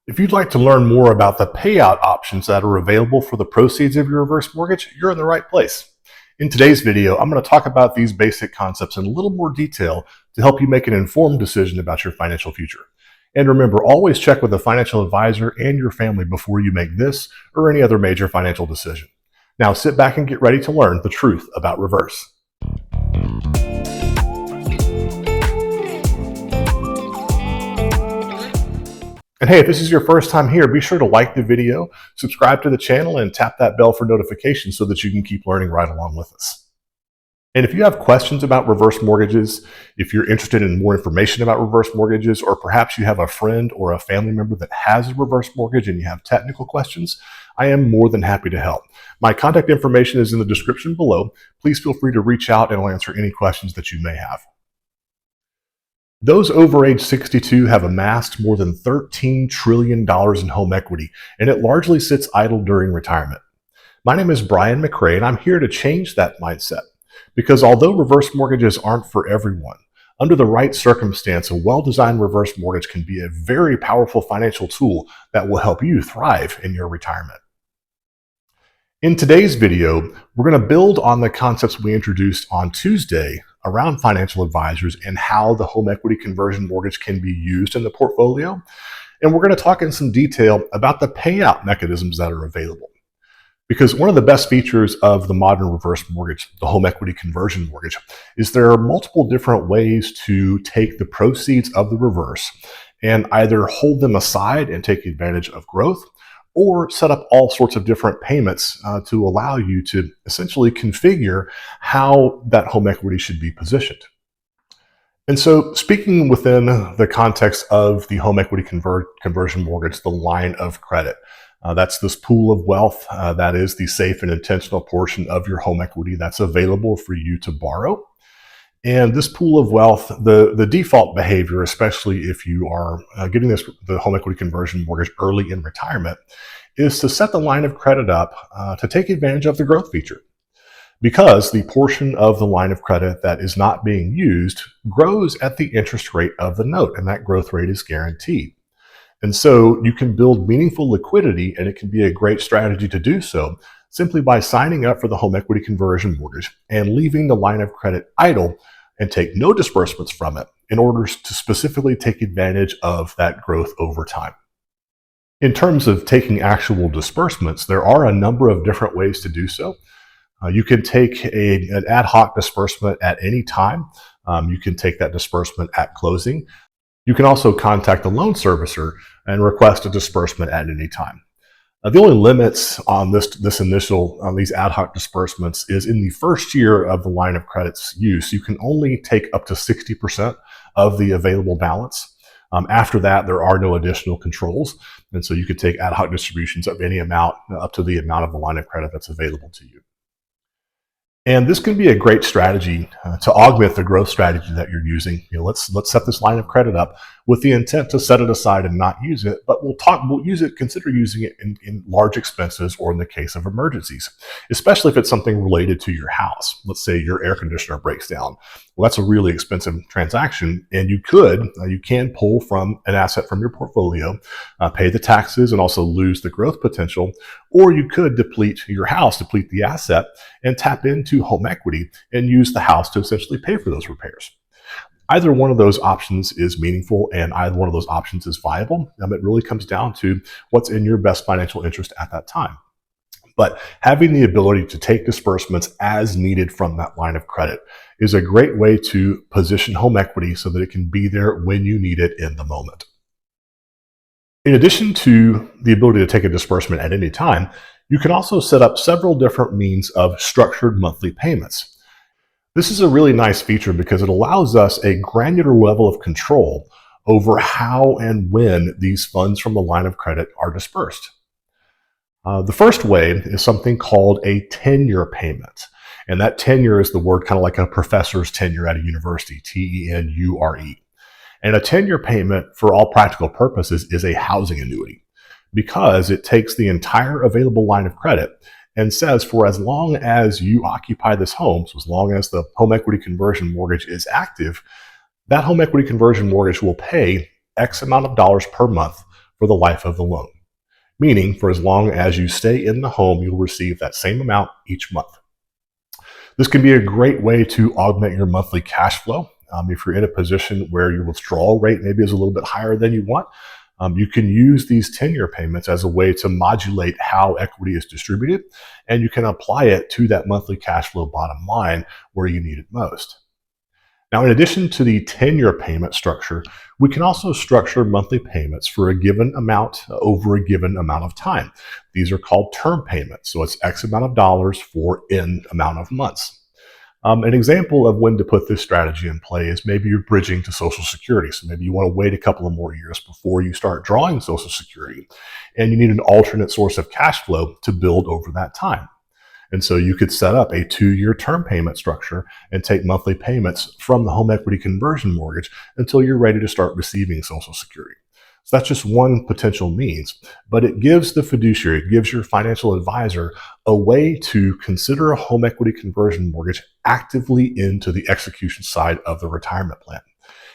If you'd like to learn more about the payout options that are available for the proceeds of your reverse mortgage, you're in the right place. In today's video, I'm going to talk about these basic concepts in a little more detail to help you make an informed decision about your financial future. And remember, always check with a financial advisor and your family before you make this or any other major financial decision. Now sit back and get ready to learn the truth about reverse. And hey, if this is your first time here, be sure to like the video, subscribe to the channel, and tap that bell for notifications so that you can keep learning right along with us. And if you have questions about reverse mortgages, if you're interested in more information about reverse mortgages, or perhaps you have a friend or a family member that has a reverse mortgage and you have technical questions, I am more than happy to help. My contact information is in the description below. Please feel free to reach out and I'll answer any questions that you may have. Those over age 62 have amassed more than $13 trillion in home equity, and it largely sits idle during retirement. My name is Brian McRae, and I'm here to change that mindset. Because although reverse mortgages aren't for everyone, under the right circumstance, a well-designed reverse mortgage can be a very powerful financial tool that will help you thrive in your retirement. In today's video, we're going to build on the concepts we introduced on Tuesday around financial advisors and how the home equity conversion mortgage can be used in the portfolio. And we're going to talk in some detail about the payout mechanisms that are available. Because one of the best features of the modern reverse mortgage, the home equity conversion mortgage, is there are multiple different ways to take the proceeds of the reverse and either hold them aside and take advantage of growth, or set up all sorts of different payments to allow you to essentially configure how that home equity should be positioned. And so speaking within the context of the home equity conversion mortgage, the line of credit, that's this pool of wealth that is the safe and intentional portion of your home equity that's available for you to borrow. And this pool of wealth, the default behavior, especially if you are getting the home equity conversion mortgage early in retirement, is to set the line of credit up to take advantage of the growth feature. Because the portion of the line of credit that is not being used grows at the interest rate of the note, and that growth rate is guaranteed. And so you can build meaningful liquidity, and it can be a great strategy to do so simply by signing up for the home equity conversion mortgage and leaving the line of credit idle and take no disbursements from it in order to specifically take advantage of that growth over time. In terms of taking actual disbursements, there are a number of different ways to do so. You can take an ad hoc disbursement at any time. You can take that disbursement at closing. You can also contact the loan servicer and request a disbursement at any time. The only limits on these ad hoc disbursements is in the first year of the line of credit's use, you can only take up to 60% of the available balance. After that, there are no additional controls. And so you could take ad hoc distributions of any amount up to the amount of the line of credit that's available to you. And this can be a great strategy to augment the growth strategy that you're using. Let's set this line of credit up with the intent to set it aside and not use it, but consider using it in large expenses or in the case of emergencies, especially if it's something related to your house. Let's say your air conditioner breaks down. Well, that's a really expensive transaction, and you can pull from an asset from your portfolio, pay the taxes, and also lose the growth potential, or you could deplete the asset, and tap into home equity and use the house to essentially pay for those repairs. Either one of those options is meaningful and either one of those options is viable. It really comes down to what's in your best financial interest at that time. But having the ability to take disbursements as needed from that line of credit is a great way to position home equity so that it can be there when you need it in the moment. In addition to the ability to take a disbursement at any time, you can also set up several different means of structured monthly payments. This is a really nice feature because it allows us a granular level of control over how and when these funds from the line of credit are dispersed. The first way is something called a tenure payment. And that tenure is the word kind of like a professor's tenure at a university, T-E-N-U-R-E. And a tenure payment, for all practical purposes, is a housing annuity because it takes the entire available line of credit and says for as long as you occupy this home, so as long as the home equity conversion mortgage is active, that home equity conversion mortgage will pay X amount of dollars per month for the life of the loan. Meaning, for as long as you stay in the home, you'll receive that same amount each month. This can be a great way to augment your monthly cash flow. If you're in a position where your withdrawal rate maybe is a little bit higher than you want, you can use these tenure payments as a way to modulate how equity is distributed, and you can apply it to that monthly cash flow bottom line where you need it most. Now, in addition to the tenure payment structure, we can also structure monthly payments for a given amount over a given amount of time. These are called term payments. So it's X amount of dollars for N amount of months. An example of when to put this strategy in play is maybe you're bridging to Social Security. So maybe you want to wait a couple of more years before you start drawing Social Security, and you need an alternate source of cash flow to build over that time. And so you could set up a 2-year term payment structure and take monthly payments from the home equity conversion mortgage until you're ready to start receiving Social Security. So that's just one potential means, but it gives the fiduciary, it gives your financial advisor a way to consider a home equity conversion mortgage actively into the execution side of the retirement plan,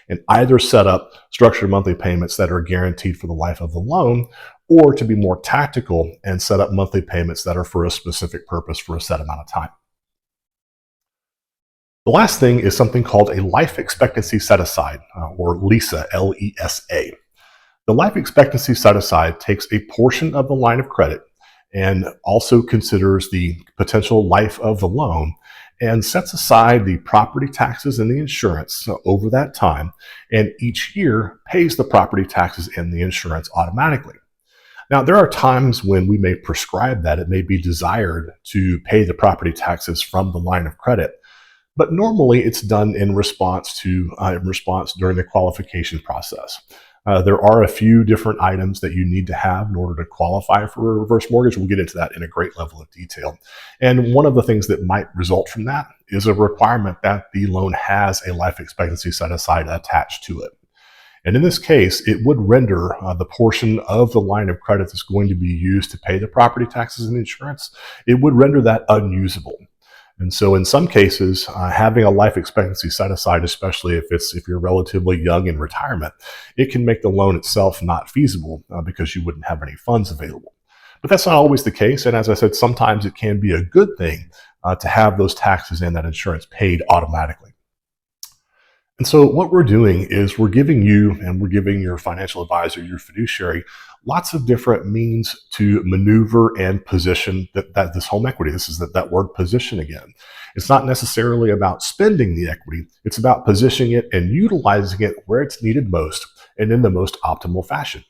and either set up structured monthly payments that are guaranteed for the life of the loan, or to be more tactical and set up monthly payments that are for a specific purpose for a set amount of time. The last thing is something called a life expectancy set aside, or LESA, L-E-S-A. The life expectancy set aside takes a portion of the line of credit and also considers the potential life of the loan and sets aside the property taxes and the insurance over that time, and each year pays the property taxes and the insurance automatically. Now, there are times when we may prescribe that it may be desired to pay the property taxes from the line of credit, but normally it's done in response during the qualification process. There are a few different items that you need to have in order to qualify for a reverse mortgage. We'll get into that in a great level of detail. And one of the things that might result from that is a requirement that the loan has a life expectancy set aside attached to it. And in this case, it would render the portion of the line of credit that's going to be used to pay the property taxes and insurance, it would render that unusable. And so in some cases, having a life expectancy set aside, especially if you're relatively young in retirement, it can make the loan itself not feasible because you wouldn't have any funds available. But that's not always the case. And as I said, sometimes it can be a good thing to have those taxes and that insurance paid automatically. And so what we're doing is we're giving you and we're giving your financial advisor, your fiduciary, lots of different means to maneuver and position that this home equity. This is that word position again. It's not necessarily about spending the equity. It's about positioning it and utilizing it where it's needed most and in the most optimal fashion.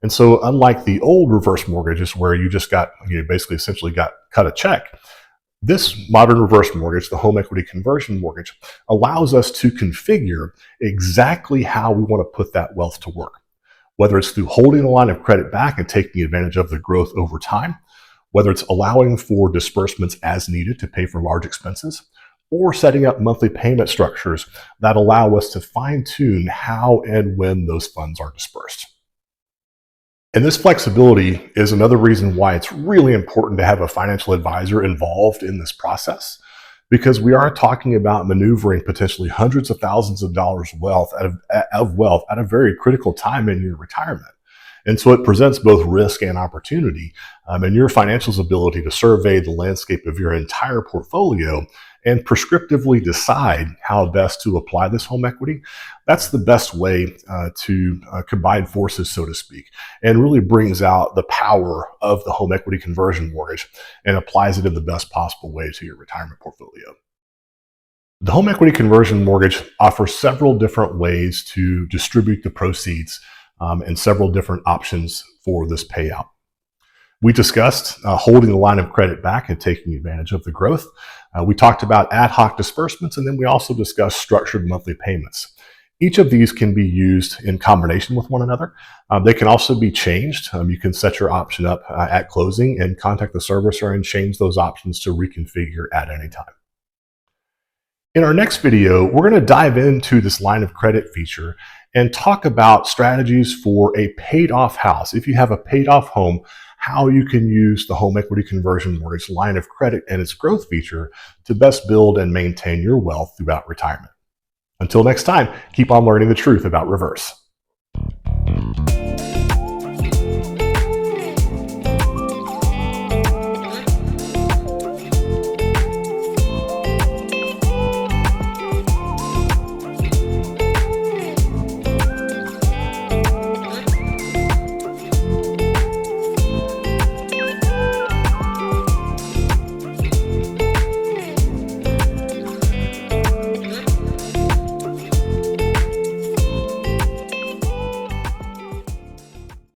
And so unlike the old reverse mortgages where you just basically essentially got cut a check, this modern reverse mortgage, the home equity conversion mortgage, allows us to configure exactly how we want to put that wealth to work. Whether it's through holding the line of credit back and taking advantage of the growth over time, whether it's allowing for disbursements as needed to pay for large expenses, or setting up monthly payment structures that allow us to fine-tune how and when those funds are dispersed. And this flexibility is another reason why it's really important to have a financial advisor involved in this process, because we are talking about maneuvering potentially hundreds of thousands of dollars of wealth at a very critical time in your retirement. And so it presents both risk and opportunity, and your financial's ability to survey the landscape of your entire portfolio and prescriptively decide how best to apply this home equity. That's the best way to combine forces, so to speak, and really brings out the power of the home equity conversion mortgage and applies it in the best possible way to your retirement portfolio. The home equity conversion mortgage offers several different ways to distribute the proceeds and several different options for this payout. We discussed holding the line of credit back and taking advantage of the growth. We talked about ad hoc disbursements, and then we also discussed structured monthly payments. Each of these can be used in combination with one another. They can also be changed. You can set your option up at closing and contact the servicer and change those options to reconfigure at any time. In our next video, we're going to dive into this line of credit feature and talk about strategies for a paid off house. If you have a paid off home, how you can use the home equity conversion mortgage line of credit and its growth feature to best build and maintain your wealth throughout retirement. Until next time, keep on learning the truth about reverse.